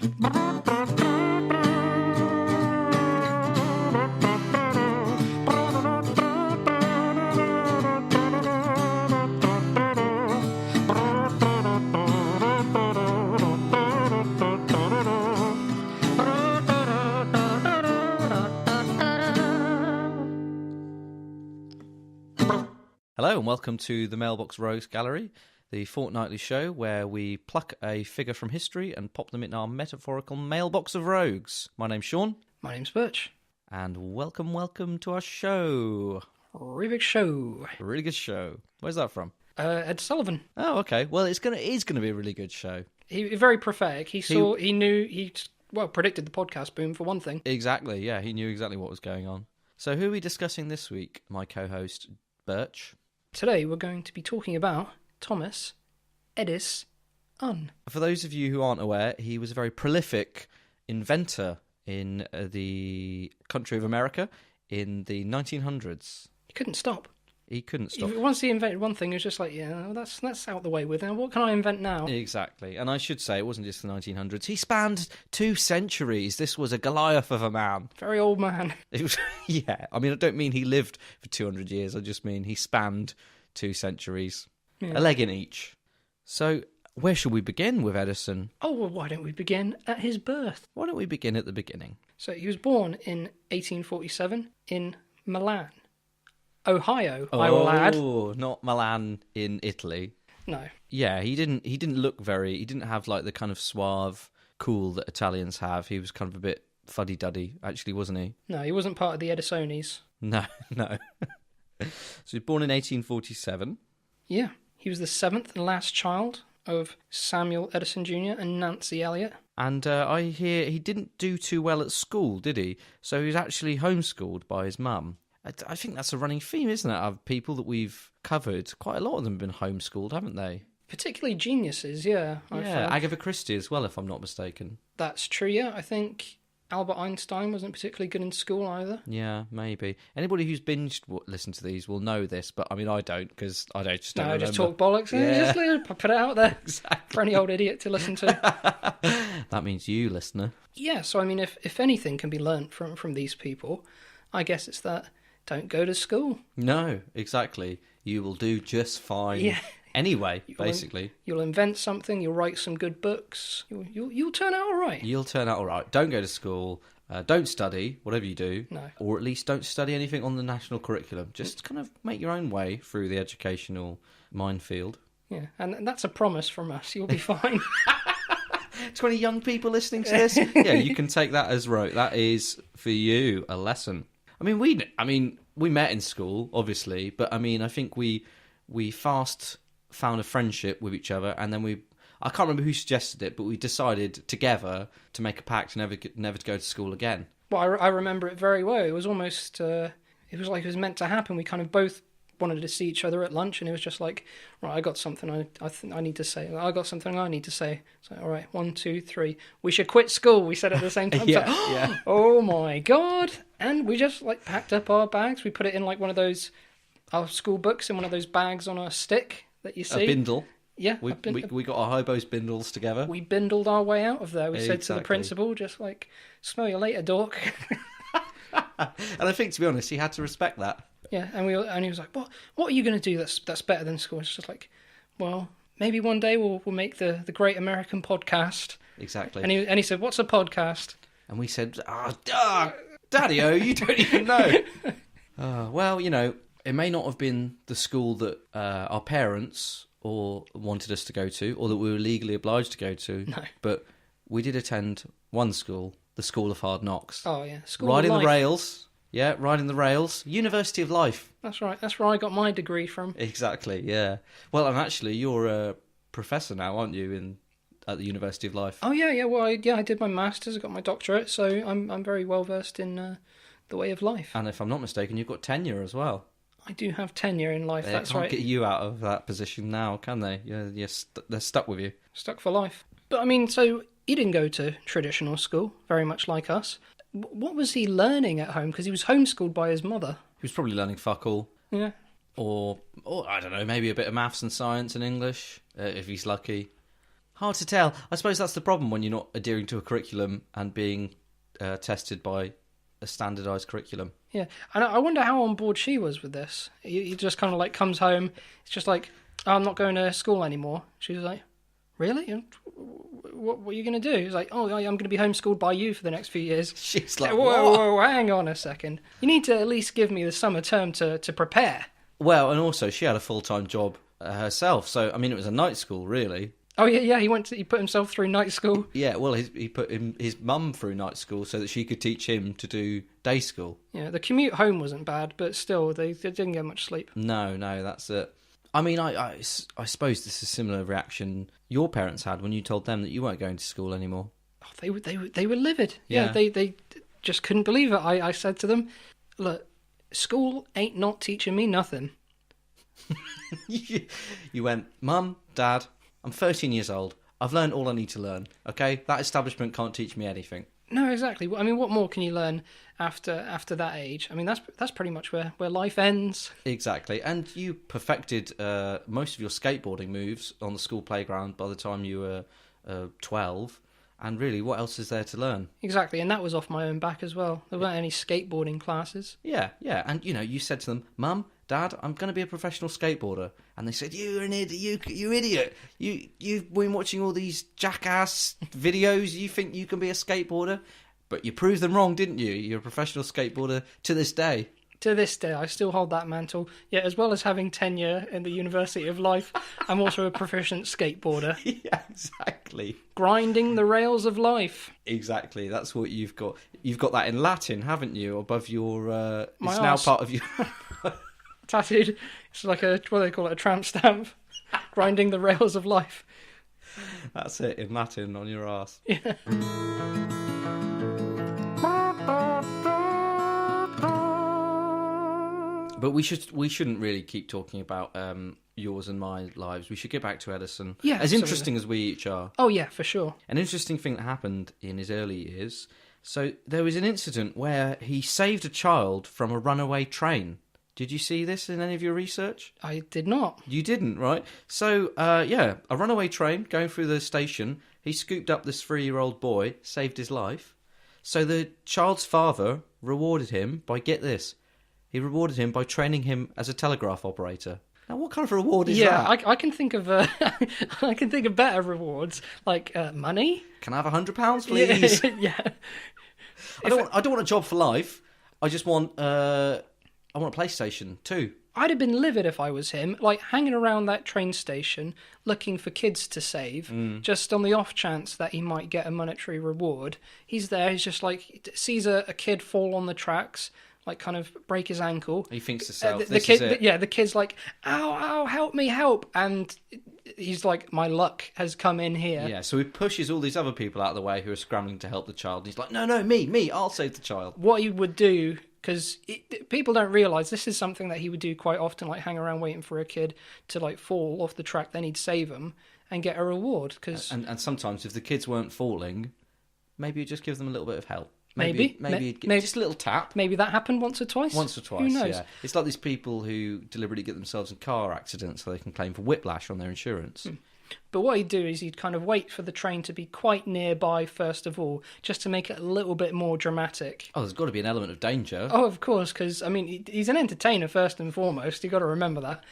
Hello and welcome to the Mailbox Rogues Gallery, the fortnightly show where we pluck a figure from history and pop them in our metaphorical mailbox of rogues. My name's Sean. My name's Burch. And welcome to our show. Really big show. Really good show. Where's that from? Ed Sullivan. Oh, okay. Well, it is gonna be a really good show. He very prophetic. He predicted the podcast boom for one thing. Exactly, yeah. He knew exactly what was going on. So who are we discussing this week, my co-host, Burch? Today we're going to be talking about Thomas Edison. For those of you who aren't aware, he was a very prolific inventor in the country of America in the 1900s. He couldn't stop. Once he invented one thing, he was just like, yeah, that's out the way with. Now, what can I invent now? Exactly. And I should say, it wasn't just the 1900s. He spanned 2 centuries. This was a Goliath of a man. Very old man. It was, yeah. I mean, I don't mean he lived for 200 years. I just mean he spanned 2 centuries. Yeah. A leg in each. So, where should we begin with Edison? Oh, well, why don't we begin at his birth? Why don't we begin at the beginning? So, he was born in 1847 in Milan, Ohio, I will add. Oh, not Milan in Italy. No. Yeah, he didn't have like the kind of suave, cool that Italians have. He was kind of a bit fuddy-duddy, actually, wasn't he? No, he wasn't part of the Edisonis. No. So he was born in 1847. Yeah, he was the 7th and last child of Samuel Edison Jr. and Nancy Elliott. And I hear he didn't do too well at school, did he? So he was actually homeschooled by his mum. I think that's a running theme, isn't it, of people that we've covered? Quite a lot of them have been homeschooled, haven't they? Particularly geniuses, yeah. Yeah, Agatha Christie as well, if I'm not mistaken. That's true, yeah. I think Albert Einstein wasn't particularly good in school either. Yeah, maybe. Anybody who's binged listen to these will know this, but I mean, I don't, because I just don't remember. Just talk bollocks. Yeah. Just put it out there exactly. For any old idiot to listen to. That means you, listener. Yeah, so I mean, if anything can be learnt from these people, I guess it's that don't go to school. No, exactly. You will do just fine. Yeah. Anyway, basically. You'll invent something, you'll write some good books, you'll turn out all right. You'll turn out all right. Don't go to school, don't study, whatever you do. No. Or at least don't study anything on the national curriculum. Just kind of make your own way through the educational minefield. Yeah, and that's a promise from us. You'll be fine. 20 young people listening to this? Yeah, you can take that as rote. That is, for you, a lesson. I mean, we met in school, obviously, but I mean, I think we fast found a friendship with each other, and then I can't remember who suggested it, but we decided together to make a pact never to go to school again. Well, I remember it very well. It was almost, it was like it was meant to happen. We kind of both wanted to see each other at lunch, and it was just like, right, I got something I need to say. I got something I need to say. So, all right, 1, 2, 3. We should quit school, we said at the same time. Yeah, so, yeah. Oh my God. And we just like packed up our bags. We put it in like one of those, our school books in one of those bags on a stick that you see. A bindle. Yeah. We got our hobos bindles together. We bindled our way out of there. We said to the Exactly. principal, just like, smell you later, dork. And I think, to be honest, he had to respect that. Yeah, and he was like, "What are you going to do that's better than school?" It's just like, well, maybe one day we'll make the Great American Podcast. Exactly. And he said, "What's a podcast?" And we said, Daddy-o, you don't even know. Well, you know, it may not have been the school that our parents or wanted us to go to, or that we were legally obliged to go to. No. But we did attend one school, the School of Hard Knocks. Oh yeah, school Riding of life. the rails. Yeah, riding the rails. University of Life. That's right. That's where I got my degree from. Exactly, yeah. Well, and actually, you're a professor now, aren't you, at the University of Life? Oh yeah. Well, I did my masters. I got my doctorate, so I'm very well versed in the way of life. And if I'm not mistaken, you've got tenure as well. I do have tenure in life. That's right. They can't get you out of that position now, can they? They're stuck with you. Stuck for life. But I mean, so he didn't go to traditional school, very much like us. What was he learning at home? Because he was homeschooled by his mother. He was probably learning fuck all. Yeah. Or I don't know, maybe a bit of maths and science and English, if he's lucky. Hard to tell. I suppose that's the problem when you're not adhering to a curriculum and being tested by a standardised curriculum. Yeah, and I wonder how on board she was with this. He just kind of like comes home. It's just like, oh, I'm not going to school anymore. She was like, really? What are you going to do? He's like, oh, I'm going to be homeschooled by you for the next few years. She's like, whoa, hang on a second. You need to at least give me the summer term to prepare. Well, and also she had a full-time job herself. So, I mean, it was a night school, really. Oh, yeah, he put himself through night school. Yeah, well, he put his mum through night school so that she could teach him to do day school. Yeah, the commute home wasn't bad, but still, they didn't get much sleep. No, that's it. I mean, I suppose this is a similar reaction your parents had when you told them that you weren't going to school anymore. Oh, they were livid. Yeah, they just couldn't believe it. I said to them, look, school ain't not teaching me nothing. You went, Mum, Dad, I'm 13 years old. I've learned all I need to learn, okay? That establishment can't teach me anything. No, exactly. I mean, what more can you learn after that age? I mean, that's pretty much where life ends. Exactly. And you perfected most of your skateboarding moves on the school playground by the time you were 12. And really, what else is there to learn? Exactly, and that was off my own back as well. There weren't any skateboarding classes. Yeah. And, you said to them, Mum, Dad, I'm going to be a professional skateboarder. And they said, you're an idiot, you idiot. You've been watching all these jackass videos. You think you can be a skateboarder? But you proved them wrong, didn't you? You're a professional skateboarder to this day. To this day, I still hold that mantle. Yet, as well as having tenure in the University of Life, I'm also a proficient skateboarder. Yeah, exactly. Grinding the rails of life. Exactly. That's what you've got. You've got that in Latin, haven't you? Above your... My it's arse. now part of your... Tattooed. It's like what do they call it? A tramp stamp. Grinding the rails of life. That's it, in Latin, on your arse. Yeah. But we shouldn't really keep talking about yours and my lives. We should get back to Edison. Yeah, as absolutely. interesting as we each are. Oh yeah, for sure. An interesting thing that happened in his early years. So there was an incident where he saved a child from a runaway train. Did you see this in any of your research? I did not. You didn't, right? So, a runaway train going through the station. He scooped up this 3-year-old boy, saved his life. So the child's father rewarded him by, get this, he rewarded him by training him as a telegraph operator. Now, what kind of reward is that? Yeah, I can think of I can think of better rewards, like money. Can I have £100, please? Yeah. I don't want a job for life. I just want I want a PlayStation 2. I'd have been livid if I was him, like hanging around that train station looking for kids to save, just on the off chance that he might get a monetary reward. He's there, he's just like, sees a kid fall on the tracks, like kind of break his ankle. He thinks to himself, the kid's like, ow, help me, help. And he's like, my luck has come in here. Yeah, so he pushes all these other people out of the way who are scrambling to help the child. He's like, no, me, I'll save the child. What he would do... Because people don't realise this is something that he would do quite often, like hang around waiting for a kid to like fall off the track, then he'd save them and get a reward. Cause... And sometimes if the kids weren't falling, maybe you'd just give them a little bit of help. Maybe just a little tap. Maybe that happened once or twice. Who knows? Yeah. It's like these people who deliberately get themselves in car accidents so they can claim for whiplash on their insurance. But what he'd do is he'd kind of wait for the train to be quite nearby first of all, just to make it a little bit more dramatic. Oh, there's got to be an element of danger. Oh, of course, because, I mean, he's an entertainer first and foremost. You've got to remember that.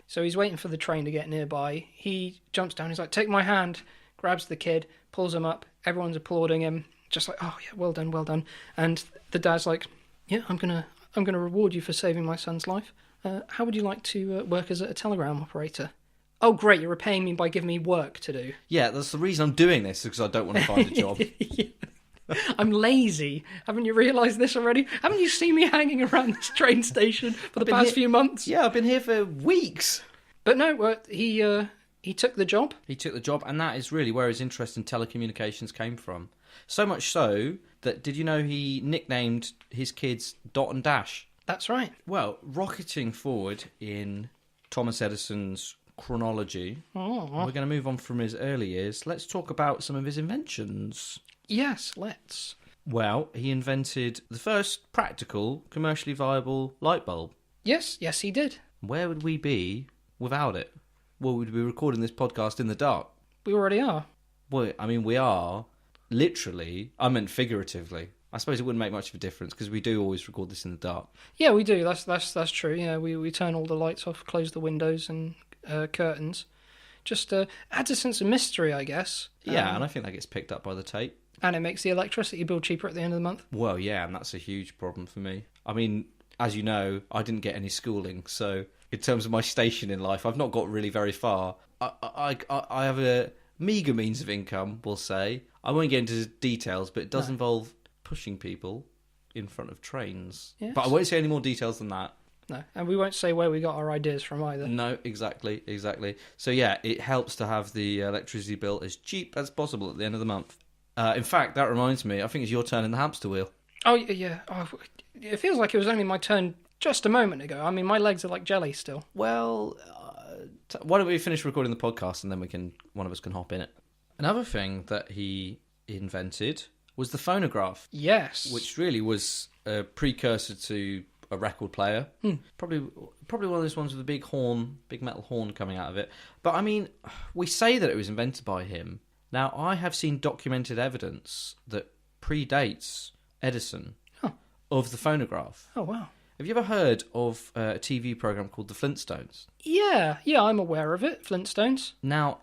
So he's waiting for the train to get nearby. He jumps down. He's like, take my hand, grabs the kid, pulls him up. Everyone's applauding him. Just like, oh, yeah, well done. And the dad's like, yeah, I'm gonna reward you for saving my son's life. How would you like to work as a telegram operator? Oh, great, you're repaying me by giving me work to do. Yeah, that's the reason I'm doing this, because I don't want to find a job. Yeah. I'm lazy. Haven't you realised this already? Haven't you seen me hanging around this train station for the past few months? Yeah, I've been here for weeks. But no, he took the job. He took the job, and that is really where his interest in telecommunications came from. So much so that, did you know he nicknamed his kids Dot and Dash? That's right. Well, rocketing forward in Thomas Edison's chronology, we're going to move on from his early years. Let's talk about some of his inventions. Yes, let's. Well, he invented the first practical, commercially viable light bulb. Yes, he did. Where would we be without it? Well, we'd be recording this podcast in the dark. We already are. Well, I mean, we are literally. I meant figuratively. I suppose it wouldn't make much of a difference because we do always record this in the dark. Yeah, we do. That's true. Yeah, we turn all the lights off, close the windows and curtains. Just adds a sense of mystery, I guess. Yeah, and I think that gets picked up by the tape. And it makes the electricity bill cheaper at the end of the month. Well, yeah, and that's a huge problem for me. I mean, as you know, I didn't get any schooling, so in terms of my station in life, I've not got really very far. I have a meagre means of income, we'll say. I won't get into details, but it does involve pushing people in front of trains. Yes. But I won't say any more details than that. No, and we won't say where we got our ideas from either. No, exactly. So yeah, it helps to have the electricity bill as cheap as possible at the end of the month. In fact, that reminds me, I think it's your turn in the hamster wheel. Oh, yeah. Oh, it feels like it was only my turn just a moment ago. I mean, my legs are like jelly still. Well, why don't we finish recording the podcast and then one of us can hop in it. Another thing that he invented was the phonograph. Yes. Which really was a precursor to a record player. Probably one of those ones with a big metal horn coming out of it. But I mean, we say that it was invented by him. Now, I have seen documented evidence that predates Edison of the phonograph. Oh, wow. Have you ever heard of a TV program called The Flintstones? Yeah, I'm aware of it, Flintstones. Now,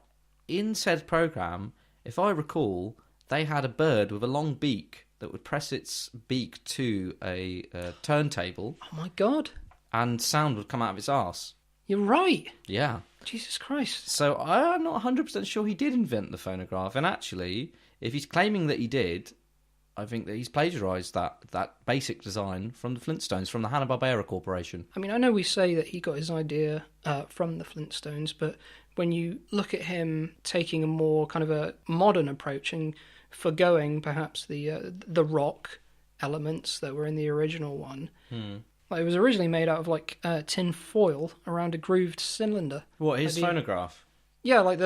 in said program, if I recall, they had a bird with a long beak that would press its beak to a turntable. Oh, my God. And sound would come out of its arse. You're right. Yeah. Jesus Christ. So I'm not 100% sure he did invent the phonograph. And actually, if he's claiming that he did, I think that he's plagiarised that basic design from the Flintstones, from the Hanna-Barbera Corporation. I mean, I know we say that he got his idea from the Flintstones, but when you look at him taking a more kind of a modern approach and forgoing perhaps the rock elements that were in the original one, like it was originally made out of like tin foil around a grooved cylinder. What, his phonograph? Yeah, like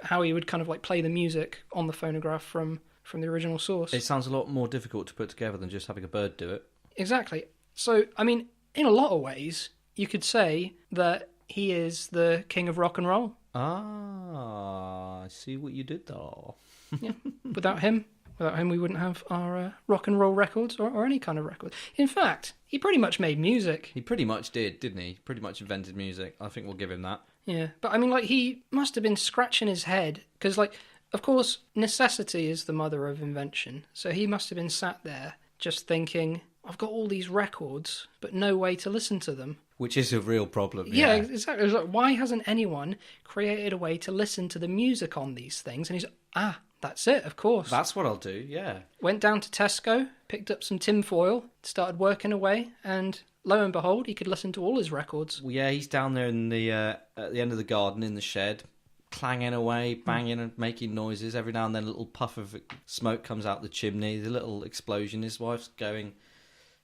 how he would kind of like play the music on the phonograph from the original source. It sounds a lot more difficult to put together than just having a bird do it. Exactly. So, I mean, in a lot of ways, you could say that he is the king of rock and roll. Ah, I see what you did there. Yeah. Without him, we wouldn't have our rock and roll records or any kind of record. In fact, he pretty much made music. He pretty much did, didn't he? Pretty much invented music. I think we'll give him that. Yeah. But, I mean, like, he must have been scratching his head because, like, of course, necessity is the mother of invention. So he must have been sat there just thinking, I've got all these records, but no way to listen to them. Which is a real problem. Yeah, exactly. It's like, why hasn't anyone created a way to listen to the music on these things? And he's like, that's it, of course. That's what I'll do, yeah. Went down to Tesco, picked up some tin foil, started working away, and lo and behold, he could listen to all his records. Well, yeah, he's down there in the at the end of the garden in the shed, clanging away, banging and making noises. Every now and then a little puff of smoke comes out the chimney, the little explosion. His wife's going,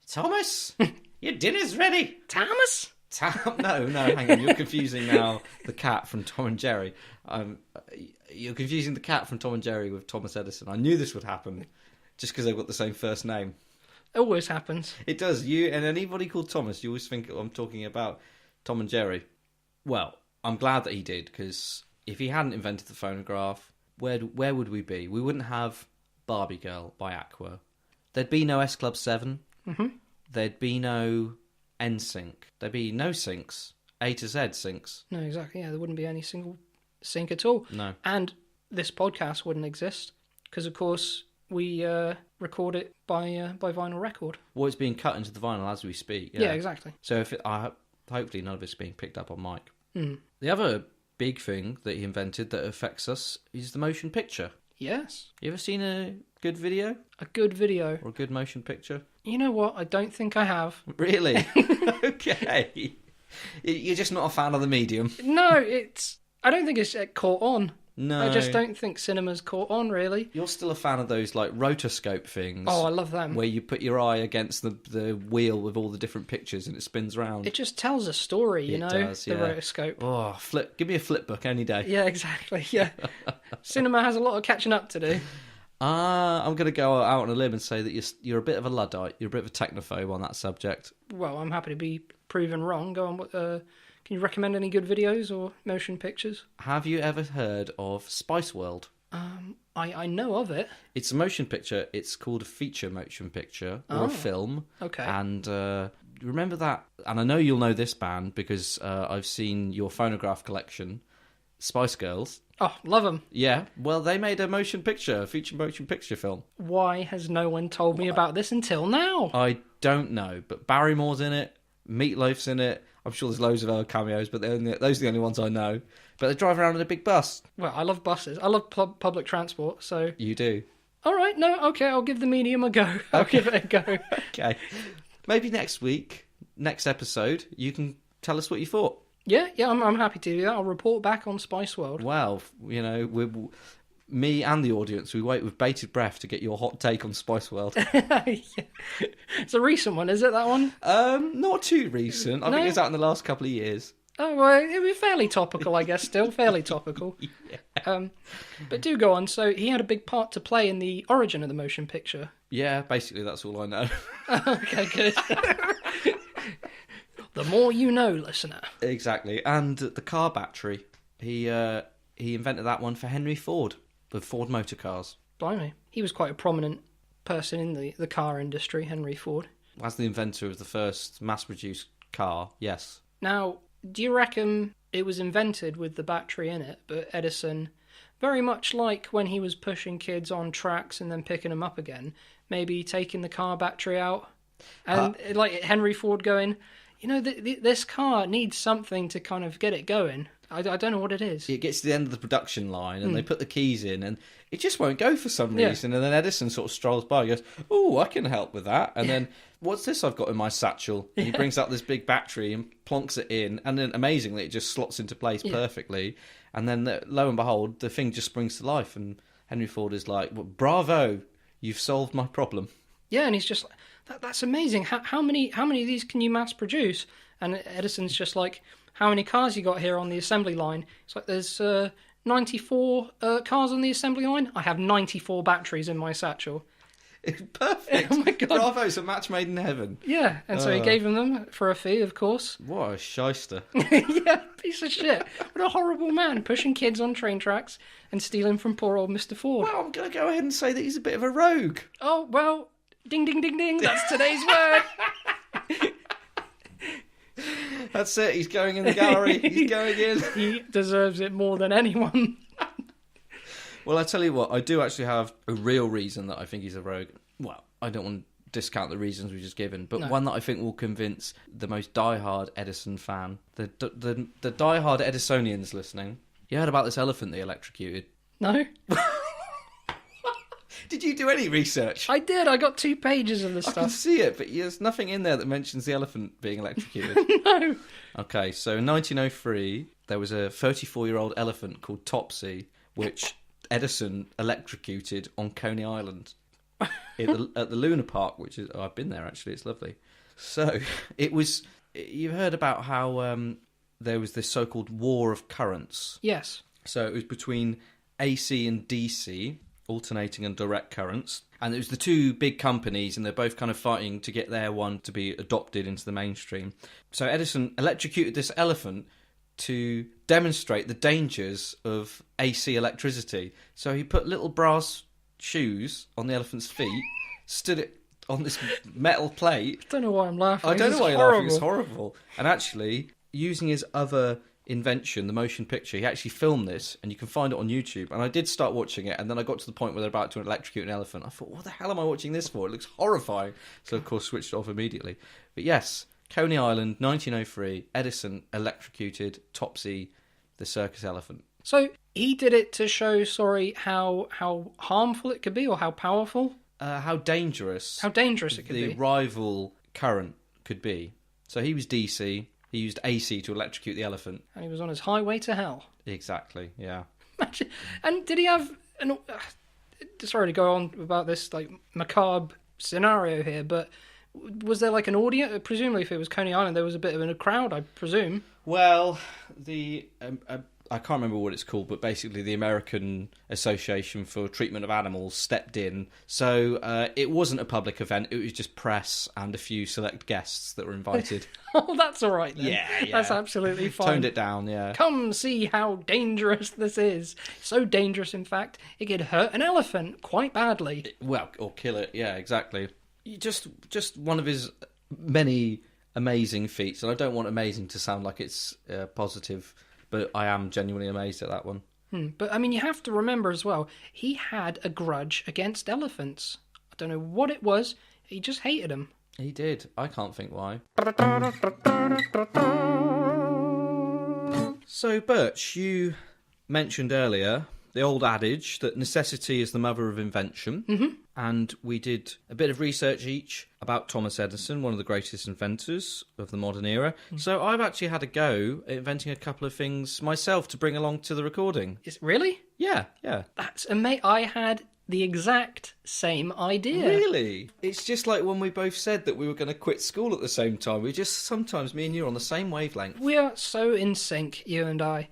Thomas, your dinner's ready. Thomas? No, hang on. You're confusing now the cat from Tom and Jerry. You're confusing the cat from Tom and Jerry with Thomas Edison. I knew this would happen just because they've got the same first name. It always happens. It does. You and anybody called Thomas, you always think I'm talking about Tom and Jerry. Well, I'm glad that he did, because if he hadn't invented the phonograph, where would we be? We wouldn't have Barbie Girl by Aqua. There'd be no S Club 7. Mm-hmm. There'd be no NSYNC. There'd be no syncs. A to Z syncs. No, exactly. Yeah, there wouldn't be any single sync at all. No. And this podcast wouldn't exist because, of course, we record it by vinyl record. Well, it's being cut into the vinyl as we speak. Yeah, exactly. So hopefully none of it's being picked up on mic. Mm. The other big thing that he invented that affects us is the motion picture. Yes. You ever seen a good video? A good video. Or a good motion picture? You know what? I don't think I have. Really? Okay. You're just not a fan of the medium? No, I don't think it's caught on. No. I just don't think cinema's caught on, really. You're still a fan of those, like, rotoscope things. Oh, I love them. Where you put your eye against the wheel with all the different pictures and it spins round. It just tells a story, you know, does, the yeah. rotoscope. Oh, give me a flip book any day. Yeah, exactly, yeah. Cinema has a lot of catching up to do. I'm going to go out on a limb and say that you're a bit of a Luddite. You're a bit of a technophobe on that subject. Well, I'm happy to be proven wrong. Go on, can you recommend any good videos or motion pictures? Have you ever heard of Spice World? I know of it. It's a motion picture. It's called a feature motion picture or a film. Okay. And remember that, and I know you'll know this band because I've seen your Phonograph collection, Spice Girls. Oh, love them. Yeah, well, they made a feature motion picture film. Why has no one told me about this until now? I don't know, but Barrymore's in it, Meatloaf's in it. I'm sure there's loads of other cameos, but those are the only ones I know. But they drive around in a big bus. Well, I love buses. I love public transport, so... You do? All right, no, okay, I'll give the medium a go. I'll give it a go. Okay. Maybe next week, next episode, you can tell us what you thought. Yeah, I'm happy to do that. I'll report back on Spice World. Well, me and the audience, we wait with bated breath to get your hot take on Spice World. Yeah. It's a recent one, is it, that one? Not too recent. I think it's out in the last couple of years. Oh, well, it was fairly topical, I guess, still. Fairly topical. Yeah. But do go on. So he had a big part to play in the origin of the motion picture. Yeah, basically that's all I know. Okay, good. The more you know, listener. Exactly. And the car battery, he invented that one for Henry Ford, with Ford Motor Cars. Blimey. He was quite a prominent person in the car industry, Henry Ford. As the inventor of the first mass-produced car, yes. Now, do you reckon it was invented with the battery in it, but Edison, very much like when he was pushing kids on tracks and then picking them up again, maybe taking the car battery out? And like Henry Ford going, this car needs something to kind of get it going. I don't know what it is. It gets to the end of the production line and they put the keys in and it just won't go for some reason. And then Edison sort of strolls by and goes, "Oh, I can help with that." And then, "What's this I've got in my satchel?" And he brings out this big battery and plonks it in. And then amazingly, it just slots into place perfectly. And then lo and behold, the thing just springs to life. And Henry Ford is like, "Well, bravo, you've solved my problem." Yeah, and he's just like, that's amazing. How many of these can you mass produce? And Edison's just like, "How many cars you got here on the assembly line?" It's like, "There's 94 cars on the assembly line. I have 94 batteries in my satchel." Perfect. Oh my God. Bravo, it's a match made in heaven. Yeah, and so he gave them for a fee, of course. What a shyster. Yeah, piece of shit. What a horrible man, pushing kids on train tracks and stealing from poor old Mr. Ford. Well, I'm going to go ahead and say that he's a bit of a rogue. Oh, well, ding, ding, ding, ding, that's today's word. That's it, he's going in the gallery. He's going in. He deserves it more than anyone. Well, I tell you what, I do actually have a real reason that I think he's a rogue. Well, I don't want to discount the reasons we've just given, but one that I think will convince the most diehard Edison fan, the diehard Edisonians listening. You heard about this elephant they electrocuted? No? Did you do any research? I did. I got 2 pages of this I stuff. can see it, but there's nothing in there that mentions the elephant being electrocuted. No. Okay, so in 1903, there was a 34-year-old elephant called Topsy, which Edison electrocuted on Coney Island at the Luna Park, which is... Oh, I've been there, actually. It's lovely. So, it was... You heard about how there was this so-called war of currents. Yes. So, it was between AC and DC... alternating and direct currents, and it was the two big companies, and they're both kind of fighting to get their one to be adopted into the mainstream. So Edison electrocuted this elephant to demonstrate the dangers of AC electricity. So he put little brass shoes on the elephant's feet, stood it on this metal plate. I don't know why I'm laughing. I don't know why you're laughing, it's horrible. And actually, using his other invention, the motion picture, he actually filmed this, and you can find it on YouTube. And I did start watching it, and then I got to the point where they're about to electrocute an elephant. I thought, what the hell am I watching this for? It looks horrifying. So, of course, switched it off immediately. But yes, Coney Island, 1903, Edison electrocuted Topsy, the circus elephant. So he did it to show, how harmful it could be, or how powerful? How dangerous. How dangerous it could be. The rival current could be. So he was DC. He used AC to electrocute the elephant. And he was on his highway to hell. Exactly, yeah. And did he have... sorry to go on about this macabre scenario here, but was there an audience? Presumably if it was Coney Island, there was a bit of a crowd, I presume. Well, I can't remember what it's called, but basically the American Association for Treatment of Animals stepped in. So it wasn't a public event, it was just press and a few select guests that were invited. Oh, that's all right then. Yeah. That's absolutely fine. Toned it down, yeah. Come see how dangerous this is. So dangerous, in fact, it could hurt an elephant quite badly. Well, or kill it, yeah, exactly. Just one of his many amazing feats, and I don't want amazing to sound like it's positive, but I am genuinely amazed at that one. But, I mean, you have to remember as well, he had a grudge against elephants. I don't know what it was, he just hated them. He did. I can't think why. So, Burch, you mentioned earlier the old adage that necessity is the mother of invention. Mm-hmm. And we did a bit of research each about Thomas Edison, one of the greatest inventors of the modern era. So I've actually had a go at inventing a couple of things myself to bring along to the recording. Really? Yeah. That's amazing. I had the exact same idea. Really? It's just like when we both said that we were going to quit school at the same time. Sometimes me and you are on the same wavelength. We are so in sync, you and I.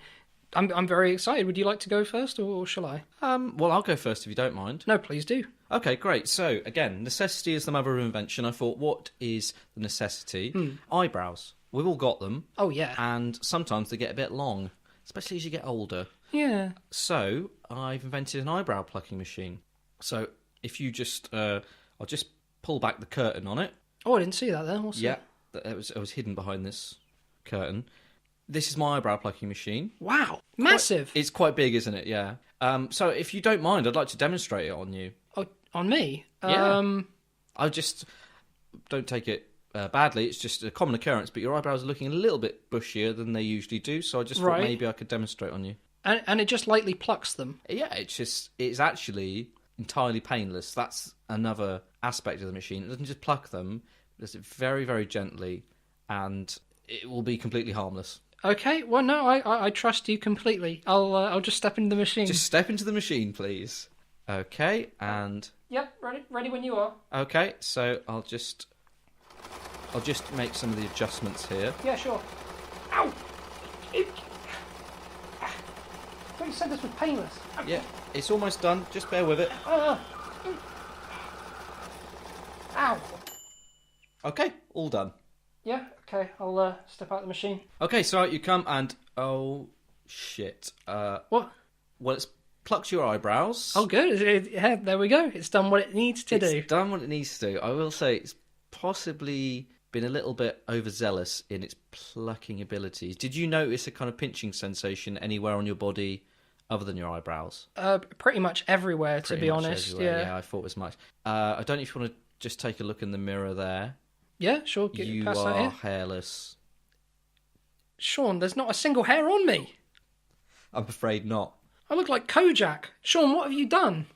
I'm very excited. Would you like to go first, or shall I? Well, I'll go first if you don't mind. No, please do. Okay, great. So, again, necessity is the mother of invention. I thought, what is the necessity? Eyebrows. We've all got them. Oh, yeah. And sometimes they get a bit long, especially as you get older. Yeah. So, I've invented an eyebrow plucking machine. So, if you just... I'll just pull back the curtain on it. Oh, I didn't see that there. What's that? It was hidden behind this curtain. This is my eyebrow plucking machine. Wow. Massive. It's quite big, isn't it? Yeah. So, if you don't mind, I'd like to demonstrate it on you. Oh, on me? Yeah. I just... Don't take it badly. It's just a common occurrence, but your eyebrows are looking a little bit bushier than they usually do, so I just thought maybe I could demonstrate on you. And it just lightly plucks them? Yeah, it's actually entirely painless. That's another aspect of the machine. It doesn't just pluck them, it does it very, very gently, and it will be completely harmless. Okay, well, no, I trust you completely. I'll just step into the machine. Just step into the machine, please. Okay, and... Yep, ready when you are. Okay, so I'll just make some of the adjustments here. Yeah, sure. Ow! I thought you said this was painless. Yeah, it's almost done. Just bear with it. Ow! Okay, all done. Yeah, okay, I'll step out the machine. Okay, so you come and... Oh, shit. What? Well, it's plucked your eyebrows. Oh, good. Yeah, there we go. It's done what it needs to do. It's done what it needs to do. I will say it's possibly been a little bit overzealous in its plucking abilities. Did you notice a kind of pinching sensation anywhere on your body other than your eyebrows? Pretty much everywhere, to be honest. Everywhere. Yeah, I thought as much. I don't know if you want to just take a look in the mirror there. Yeah, sure. You pass are that here. hairless. Sean, there's not a single hair on me. I'm afraid not. I look like Kojak. Sean, what have you done?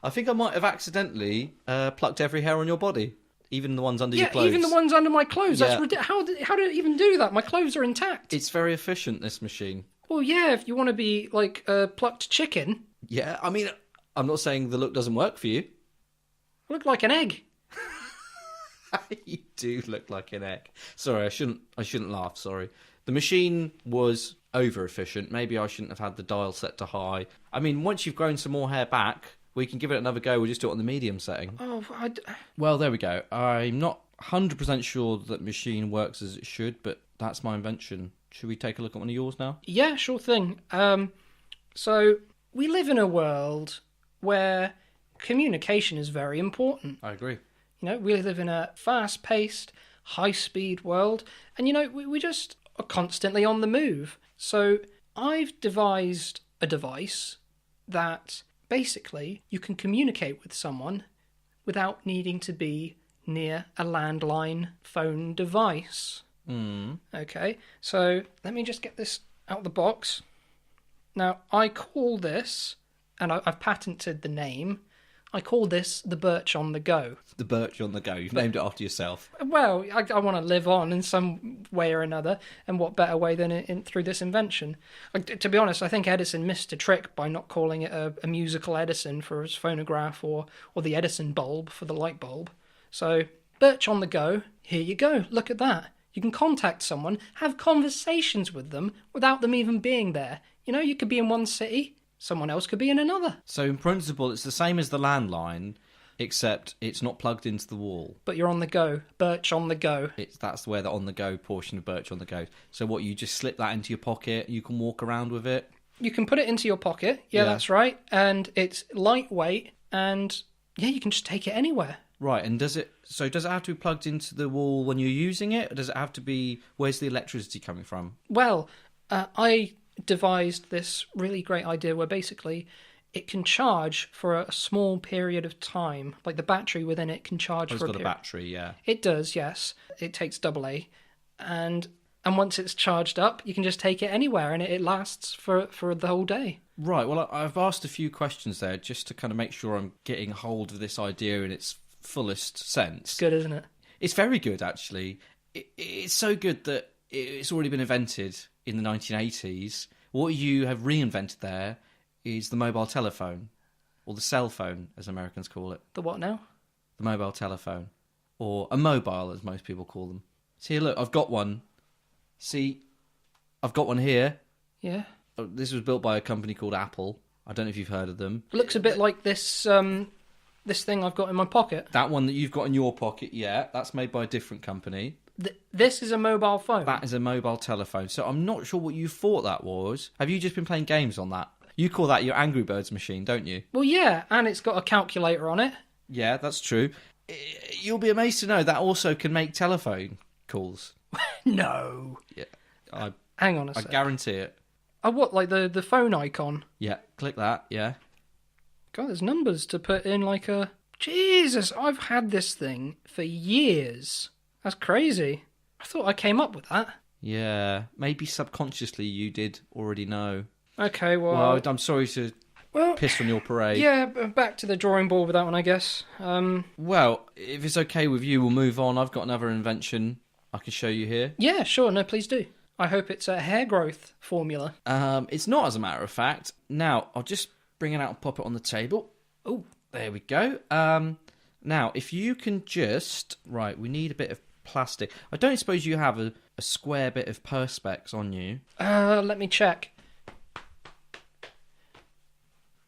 I think I might have accidentally plucked every hair on your body. Even the ones under your clothes. Yeah, even the ones under my clothes. Yeah. That's ridiculous. How did it even do that? My clothes are intact. It's very efficient, this machine. Well, yeah, if you want to be like plucked chicken. Yeah, I mean, I'm not saying the look doesn't work for you. I look like an egg. You do look like an egg. Sorry, I shouldn't laugh, sorry. The machine was over efficient. Maybe I shouldn't have had the dial set to high. I mean, once you've grown some more hair back, we can give it another go. We'll just do it on the medium setting. Oh, Well, there we go. I'm not 100% sure that machine works as it should, but that's my invention. Should we take a look at one of yours now? Yeah, sure thing. So we live in a world where communication is very important. I agree. You know, we live in a fast-paced, high-speed world, and, you know, we just are constantly on the move. So I've devised a device that basically you can communicate with someone without needing to be near a landline phone device. Okay, so let me just get this out the box. Now, I call this, and I've patented the name, I call this the Burch on the Go. The Burch on the Go. You've named it after yourself. Well, I want to live on in some way or another, and what better way than through this invention? To be honest, I think Edison missed a trick by not calling it a musical Edison for his phonograph or the Edison bulb for the light bulb. So, Burch on the Go, here you go. Look at that. You can contact someone, have conversations with them without them even being there. You know, you could be in one city, someone else could be in another. So in principle, it's the same as the landline, except it's not plugged into the wall. But you're on the go. Burch on the go. That's where the on-the-go portion of Burch on the go. So what, you just slip that into your pocket, you can walk around with it? You can put it into your pocket. Yeah, that's right. And it's lightweight, and yeah, you can just take it anywhere. Right, and does it have to be plugged into the wall when you're using it, or does it have to be, where's the electricity coming from? Well, I devised this really great idea where basically it can charge for a small period of time. Like the battery within it can charge for a period. It's got a battery, yeah. It does, yes. It takes AA. And once it's charged up, you can just take it anywhere, and it lasts for the whole day. Right, well, I've asked a few questions there just to kind of make sure I'm getting hold of this idea in its fullest sense. It's good, isn't it? It's very good, actually. It's so good that it's already been invented in the 1980s. What you have reinvented there is the mobile telephone, or the cell phone, as Americans call it. The what now? The mobile telephone, or a mobile, as most people call them. See, look, I've got one. See, I've got one here. Yeah. This was built by a company called Apple. I don't know if you've heard of them. It looks a bit like this this thing I've got in my pocket. That one that you've got in your pocket, yeah, that's made by a different company. This is a mobile phone. That is a mobile telephone. So I'm not sure what you thought that was. Have you just been playing games on that? You call that your Angry Birds machine, don't you? Well, yeah, and it's got a calculator on it. Yeah, that's true. You'll be amazed to know that also can make telephone calls. No. Yeah, Hang on a sec. I guarantee it. Oh, what, like the phone icon? Yeah, click that, yeah. God, there's numbers to put in like a... Jesus, I've had this thing for years. That's crazy. I thought I came up with that. Yeah, maybe subconsciously you did already know. Okay, well... I'm sorry to piss on your parade. Yeah, back to the drawing board with that one, I guess. Well, if it's okay with you, we'll move on. I've got another invention I can show you here. Yeah, sure, no, please do. I hope it's a hair growth formula. It's not, as a matter of fact. Now, I'll just bring it out and pop it on the table. Oh, there we go. Now, if you can just... Right, we need a bit of plastic. I don't suppose you have a square bit of Perspex on you. Let me check.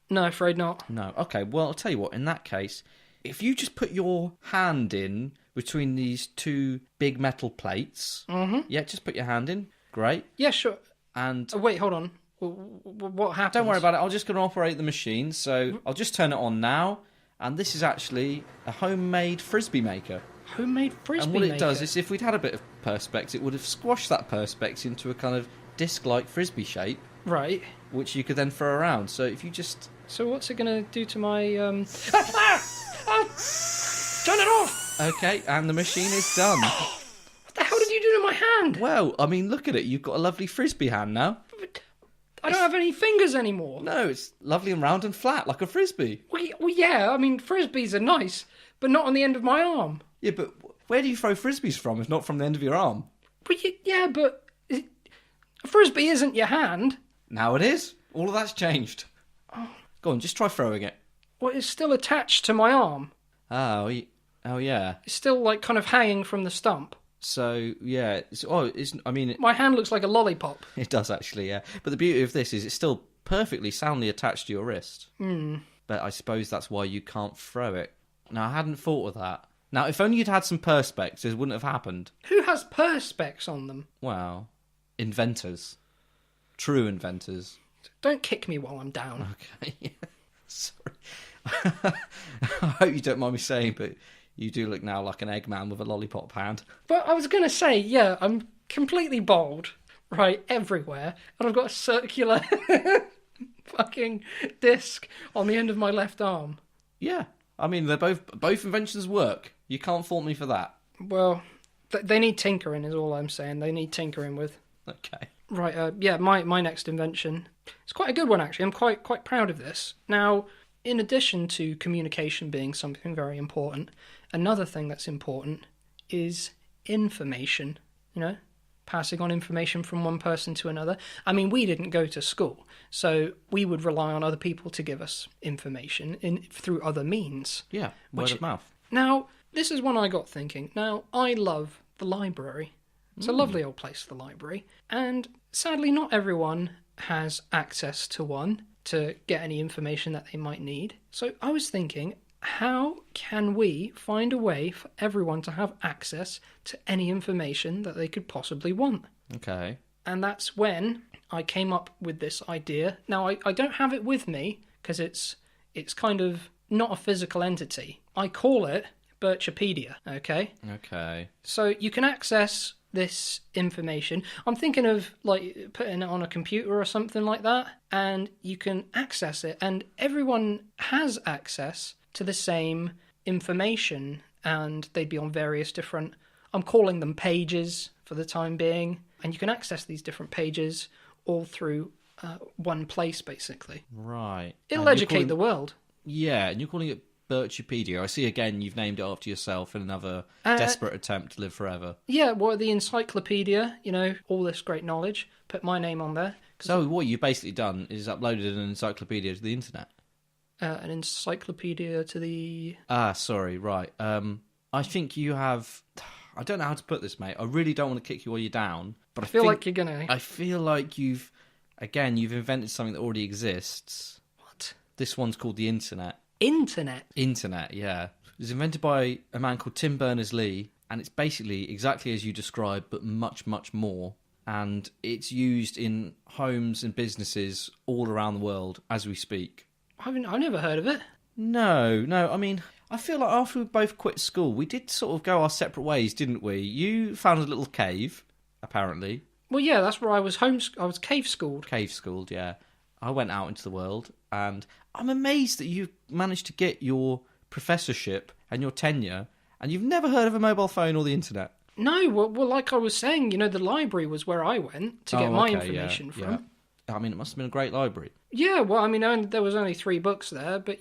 No, afraid not. No. Okay, well, I'll tell you what. In that case, if you just put your hand in between these two big metal plates... Mm-hmm. Yeah, just put your hand in. Great. Yeah, sure. And... wait, hold on. What happens? Don't worry about it. I'm just going to operate the machine. So I'll just turn it on now. And this is actually a homemade frisbee maker. Homemade frisbee maker? And what it does is, if we'd had a bit of Perspex, it would have squashed that Perspex into a kind of disc-like frisbee shape. Right. Which you could then throw around. So if you just... So what's it going to do to my... Turn it off! Okay, and the machine is done. What the hell did you do to my hand? Well, I mean, look at it. You've got a lovely frisbee hand now. I don't have any fingers anymore. No, it's lovely and round and flat, like a frisbee. Well, yeah, I mean, frisbees are nice, but not on the end of my arm. Yeah, but where do you throw frisbees from if not from the end of your arm? Well, yeah, but a frisbee isn't your hand. Now it is. All of that's changed. Oh. Go on, just try throwing it. Well, it's still attached to my arm. Oh yeah. It's still, like, kind of hanging from the stump. So, yeah. My hand looks like a lollipop. It does, actually, yeah. But the beauty of this is it's still perfectly soundly attached to your wrist. But I suppose that's why you can't throw it. Now, I hadn't thought of that. Now, if only you'd had some Perspex, this wouldn't have happened. Who has Perspex on them? Well, inventors. True inventors. Don't kick me while I'm down. Okay, sorry. I hope you don't mind me saying, but you do look now like an Eggman with a lollipop hand. But I was going to say, yeah, I'm completely bald, right, everywhere, and I've got a circular fucking disc on the end of my left arm. Yeah, I mean, they're both inventions work. You can't fault me for that. Well, they need tinkering is all I'm saying. They need tinkering with. Okay. Right, yeah, my next invention. It's quite a good one, actually. I'm quite proud of this. Now, in addition to communication being something very important, another thing that's important is information, passing on information from one person to another. I mean, we didn't go to school, so we would rely on other people to give us information through other means. Yeah, word of mouth. Now, this is one I got thinking. Now, I love the library. It's a lovely old place, the library. And sadly, not everyone has access to one to get any information that they might need. So I was thinking, how can we find a way for everyone to have access to any information that they could possibly want? Okay. And that's when I came up with this idea. Now, I don't have it with me because it's kind of not a physical entity. I call it Burchipedia, okay? Okay. So you can access this information. I'm thinking of like putting it on a computer or something like that, and you can access it, and everyone has access to the same information, and they'd be on various different, I'm calling them pages for the time being, and you can access these different pages all through one place, basically. Right. It'll educate the world. Yeah, and you're calling it Burchipedia. I see again you've named it after yourself in another desperate attempt to live forever. Yeah, well, the Encyclopedia, all this great knowledge, put my name on there. So what you've basically done is uploaded an encyclopedia to the internet. An encyclopedia to the... Sorry, right. I think you have... I don't know how to put this, mate. I really don't want to kick you while you're down, but I feel like you're gonna... I feel like you've invented something that already exists. What? This one's called the internet. Internet, yeah. It was invented by a man called Tim Berners-Lee, and it's basically exactly as you described, but much, much more. And it's used in homes and businesses all around the world as we speak. I've never heard of it. No. I mean, I feel like after we both quit school, we did sort of go our separate ways, didn't we? You found a little cave, apparently. Well, yeah, that's where I was I was cave schooled. Cave schooled, yeah. I went out into the world, and I'm amazed that you managed to get your professorship and your tenure, and you've never heard of a mobile phone or the internet. No, well, like I was saying, the library was where I went to get my information from. Yeah. I mean, it must have been a great library. Yeah, well, I mean, there was only 3 books there, but,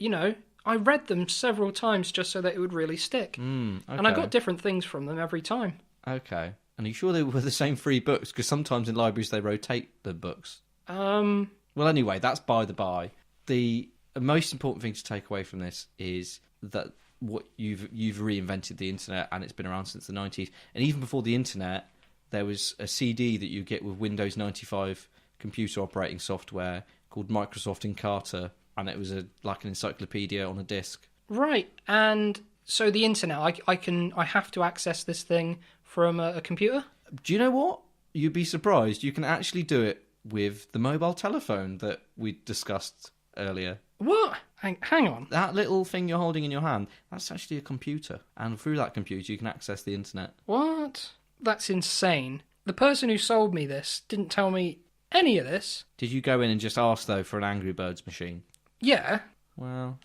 I read them several times just so that it would really stick. Okay. And I got different things from them every time. Okay. And are you sure they were the same 3 books? Because sometimes in libraries they rotate the books. Well, anyway, that's by the by. The most important thing to take away from this is that what you've reinvented the internet, and it's been around since the 90s. And even before the internet, there was a CD that you get with Windows 95 computer operating software called Microsoft Encarta, and it was like an encyclopedia on a disc. Right, and so the internet, I have to access this thing from a computer? Do you know what? You'd be surprised. You can actually do it with the mobile telephone that we discussed earlier. What? Hang on. That little thing you're holding in your hand, that's actually a computer. And through that computer, you can access the internet. What? That's insane. The person who sold me this didn't tell me any of this. Did you go in and just ask, though, for an Angry Birds machine? Yeah. Well,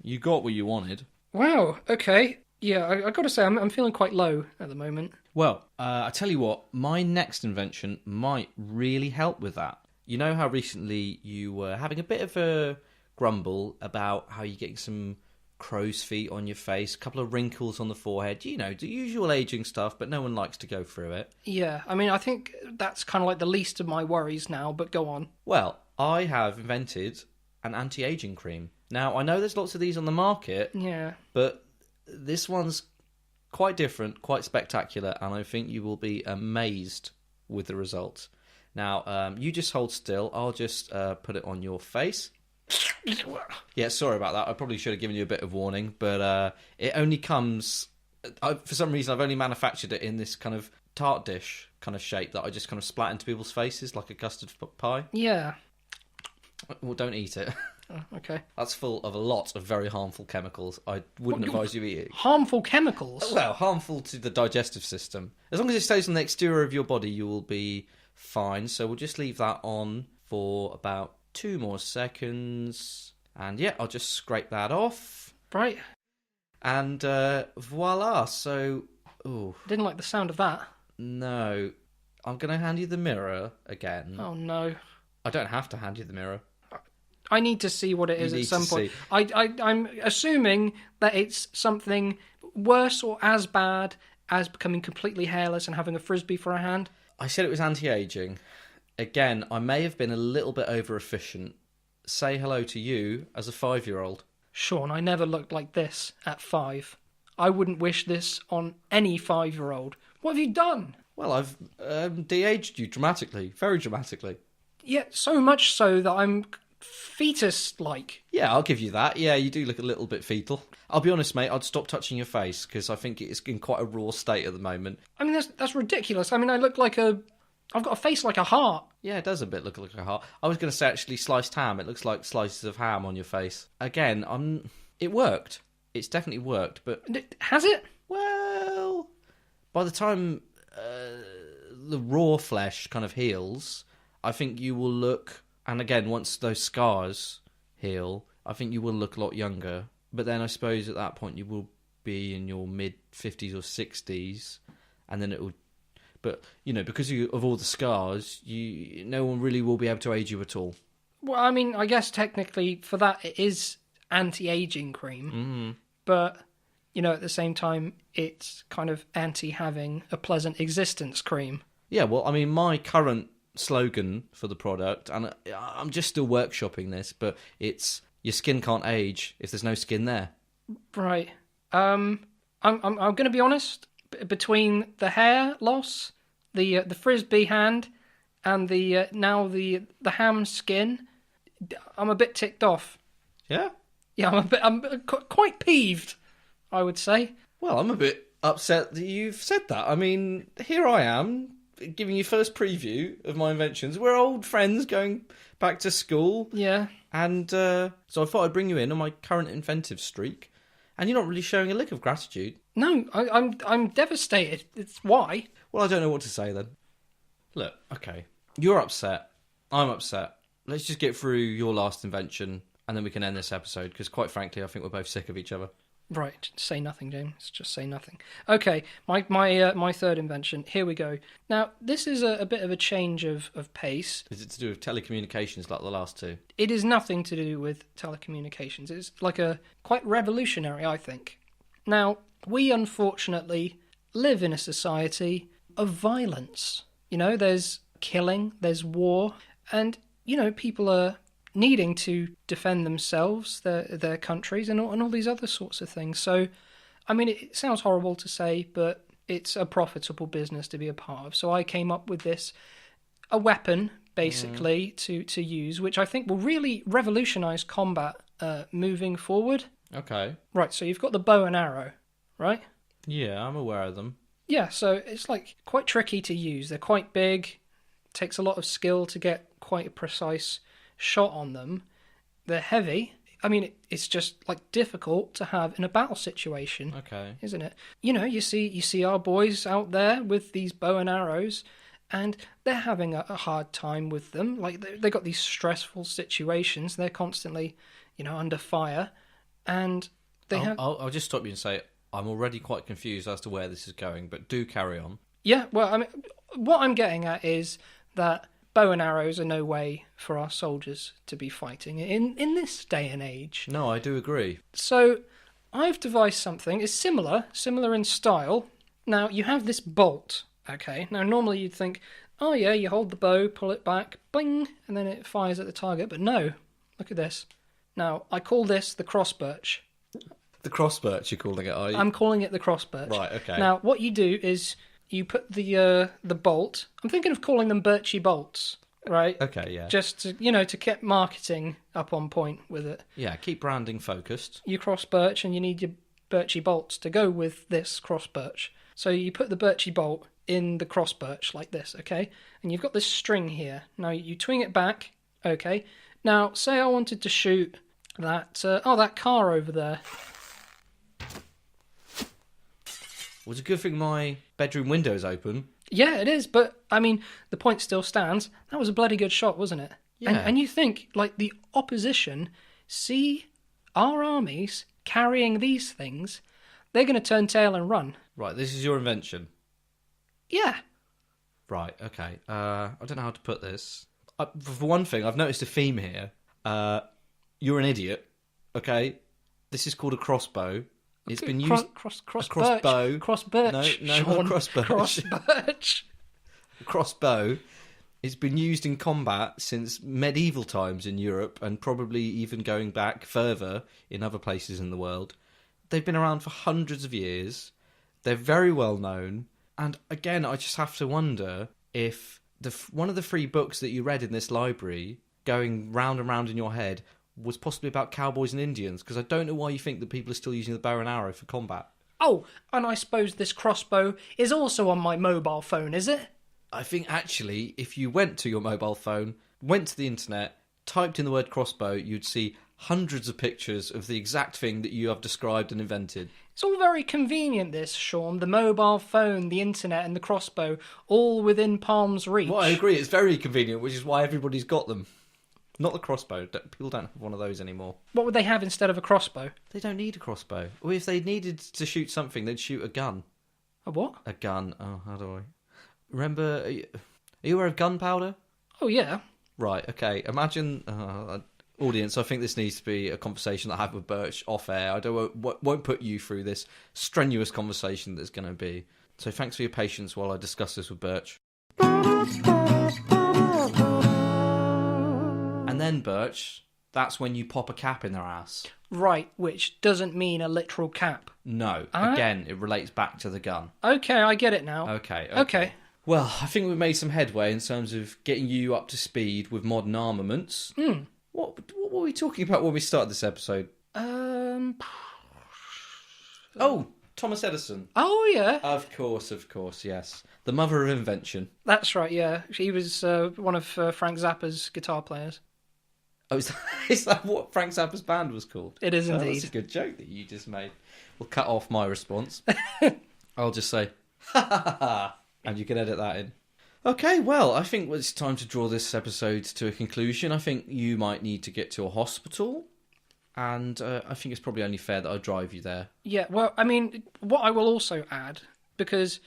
you got what you wanted. Wow, okay. Yeah, I got to say, I'm feeling quite low at the moment. Well, I tell you what, my next invention might really help with that. You know how recently you were having a bit of a grumble about how you're getting some crow's feet on your face, a couple of wrinkles on the forehead, the usual aging stuff, but no one likes to go through it. Yeah, I mean, I think that's kind of like the least of my worries now, but go on. Well, I have invented an anti-aging cream. Now, I know there's lots of these on the market, yeah, but this one's quite different, quite spectacular, and I think you will be amazed with the results. Now, you just hold still. I'll just put it on your face. Yeah, sorry about that. I probably should have given you a bit of warning, but it only comes... for some reason, I've only manufactured it in this kind of tart dish kind of shape that I just kind of splat into people's faces like a custard pie. Yeah. Well, don't eat it. Oh, okay. That's full of a lot of very harmful chemicals. I wouldn't advise you eating. Harmful chemicals? Well, harmful to the digestive system. As long as it stays on the exterior of your body, you will be fine. So we'll just leave that on for about 2 more seconds. And yeah, I'll just scrape that off. Right. And voila. So, ooh. Didn't like the sound of that. No. I'm going to hand you the mirror again. Oh, no. I don't have to hand you the mirror. I need to see what it is at some point. I'm assuming that it's something worse or as bad as becoming completely hairless and having a frisbee for a hand. I said it was anti-aging. Again, I may have been a little bit over-efficient. Say hello to you as a 5-year-old. Sean, I never looked like this at 5. I wouldn't wish this on any 5-year-old. What have you done? Well, I've de-aged you dramatically, very dramatically. Yeah, so much so that I'm fetus-like. Yeah, I'll give you that. Yeah, you do look a little bit fetal. I'll be honest, mate, I'd stop touching your face because I think it's in quite a raw state at the moment. I mean, that's ridiculous. I mean, I've got a face like a heart. Yeah, it does a bit look like a heart. I was going to say actually sliced ham. It looks like slices of ham on your face. Again, it worked. It's definitely worked, but... Has it? Well, by the time the raw flesh kind of heals, I think you will look... And again, once those scars heal, I think you will look a lot younger. But then I suppose at that point you will be in your mid-50s or 60s, and then it will... But, because of all the scars, no one really will be able to age you at all. Well, I mean, I guess technically for that it is anti-aging cream. Mm-hmm. But, at the same time, it's kind of anti-having a pleasant existence cream. Yeah, well, I mean, my current slogan for the product, and I'm just still workshopping this, but it's your skin can't age if there's no skin there. Right. I'm going to be honest. Between the hair loss, the frisbee hand, and the ham skin, I'm a bit ticked off. Yeah. Yeah, I'm quite peeved, I would say. Well, I'm a bit upset that you've said that. I mean, here I am, giving you first preview of my inventions. We're old friends going back to school. Yeah. And so I thought I'd bring you in on my current inventive streak. And you're not really showing a lick of gratitude. No, I'm devastated. It's why. Well, I don't know what to say then. Look, okay. You're upset. I'm upset. Let's just get through your last invention, and then we can end this episode, because quite frankly, I think we're both sick of each other. Right, say nothing, James. Just say nothing. Okay, my third invention. Here we go. Now, this is a bit of a change of pace. Is it to do with telecommunications like the last two? It is nothing to do with telecommunications. It's like quite revolutionary, I think. Now, we unfortunately live in a society of violence. There's killing, there's war, and, people are needing to defend themselves, their countries, and all these other sorts of things. So, I mean, it sounds horrible to say, but it's a profitable business to be a part of. So I came up with a weapon, basically, to use, which I think will really revolutionise combat moving forward. Okay. Right, so you've got the bow and arrow, right? Yeah, I'm aware of them. Yeah, so it's quite tricky to use. They're quite big. Takes a lot of skill to get quite a precise shot on them. They're heavy. I mean, it's just difficult to have in a battle situation. Okay. Isn't it? You see our boys out there with these bow and arrows, and they're having a hard time with them. They got these stressful situations. They're constantly, under fire, and I'll just stop you and say I'm already quite confused as to where this is going, but do carry on. Yeah, well, I mean, what I'm getting at is that bow and arrows are no way for our soldiers to be fighting in this day and age. No, I do agree. So I've devised something. It's similar in style. Now, you have this bolt, okay? Now, normally you'd think, oh yeah, you hold the bow, pull it back, bling, and then it fires at the target. But no, look at this. Now, I call this the crossbirch. The crossbirch you're calling it, are you? I'm calling it the crossbirch. Right, okay. Now, what you do is you put the bolt. I'm thinking of calling them birchy bolts, right? Okay, yeah. Just to get marketing up on point with it. Yeah, keep branding focused. You cross birch and you need your birchy bolts to go with this cross birch. So you put the birchy bolt in the cross birch like this, okay? And you've got this string here. Now you twing it back, okay? Now, say I wanted to shoot that car over there. Well, it's a good thing my bedroom window's open. Yeah, it is, but, I mean, the point still stands. That was a bloody good shot, wasn't it? Yeah. And you think, the opposition see our armies carrying these things, they're going to turn tail and run. Right, this is your invention. Yeah. Right, okay. I don't know how to put this. For one thing, I've noticed a theme here. You're an idiot, okay? This is called a crossbow. It's been used... Crossbow. Crossbirch. No, Sean, not crossbirch. Crossbirch. Crossbow. It's been used in combat since medieval times in Europe, and probably even going back further in other places in the world. They've been around for hundreds of years. They're very well known. And again, I just have to wonder if one of the 3 books that you read in this library, going round and round in your head, was possibly about cowboys and Indians, because I don't know why you think that people are still using the bow and arrow for combat. Oh, and I suppose this crossbow is also on my mobile phone, is it? I think actually, if you went to your mobile phone, went to the internet, typed in the word crossbow, you'd see hundreds of pictures of the exact thing that you have described and invented. It's all very convenient, this, Sean. The mobile phone, the internet, and the crossbow, all within palm's reach. Well, I agree, it's very convenient, which is why everybody's got them. Not the crossbow. People don't have one of those anymore. What would they have instead of a crossbow? They don't need a crossbow. Or if they needed to shoot something, they'd shoot a gun. A what? A gun. Oh, how do I... Remember... Are you aware of gunpowder? Oh, yeah. Right, okay. Imagine... audience, I think this needs to be a conversation that I have with Burch off air. I won't put you through this strenuous conversation that's going to be. So thanks for your patience while I discuss this with Burch. And then, Burch, that's when you pop a cap in their ass. Right, which doesn't mean a literal cap. No. Again, it relates back to the gun. Okay, I get it now. Okay. Well, I think we've made some headway in terms of getting you up to speed with modern armaments. What were we talking about when we started this episode? Oh, Thomas Edison. Oh, yeah. Of course, yes. The mother of invention. That's right, yeah. He was one of Frank Zappa's guitar players. Oh, is that what Frank Zappa's band was called? It is indeed. That's a good joke that you just made. We'll cut off my response. I'll just say, ha ha ha ha, and you can edit that in. Okay, well, I think it's time to draw this episode to a conclusion. I think you might need to get to a hospital, and I think it's probably only fair that I drive you there. Yeah, well, I mean, what I will also add, because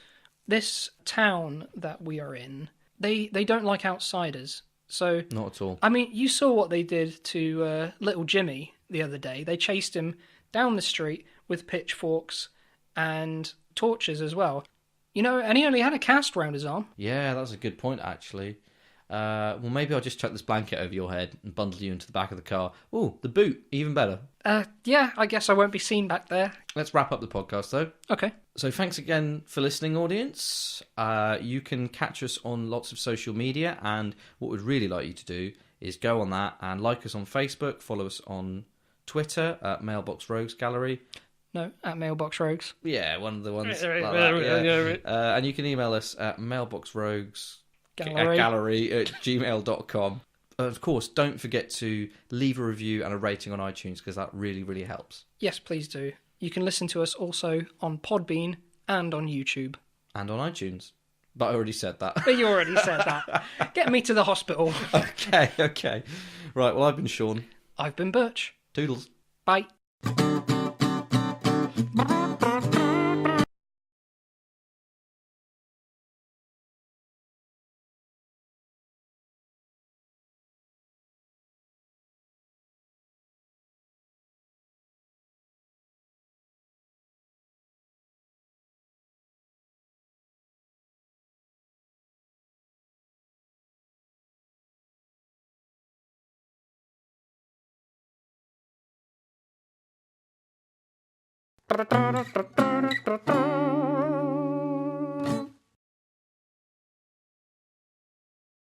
this town that we are in, they don't like outsiders. So not at all. I mean, you saw what they did to little Jimmy the other day. They chased him down the street with pitchforks and torches as well. You know, and he only had a cast around his arm. Yeah, that's a good point, actually. Well, maybe I'll just chuck this blanket over your head and bundle you into the back of the car. Oh, the boot, even better. Yeah, I guess I won't be seen back there. Let's wrap up the podcast, though. Okay. So thanks again for listening, audience. You can catch us on lots of social media, and what we'd really like you to do is go on that and like us on Facebook, follow us on Twitter at Mailbox Rogues Gallery. No, at Mailbox Rogues. Yeah, one of the ones like that, yeah. And you can email us at mailboxrogues@gallery@gmail.com. Of course, don't forget to leave a review and a rating on iTunes, because that really, really helps. Yes, please do. You can listen to us also on Podbean and on YouTube. And on iTunes. But I already said that. But you already said that. Get me to the hospital. Okay. Right, well, I've been Sean. I've been Burch. Toodles. Bye.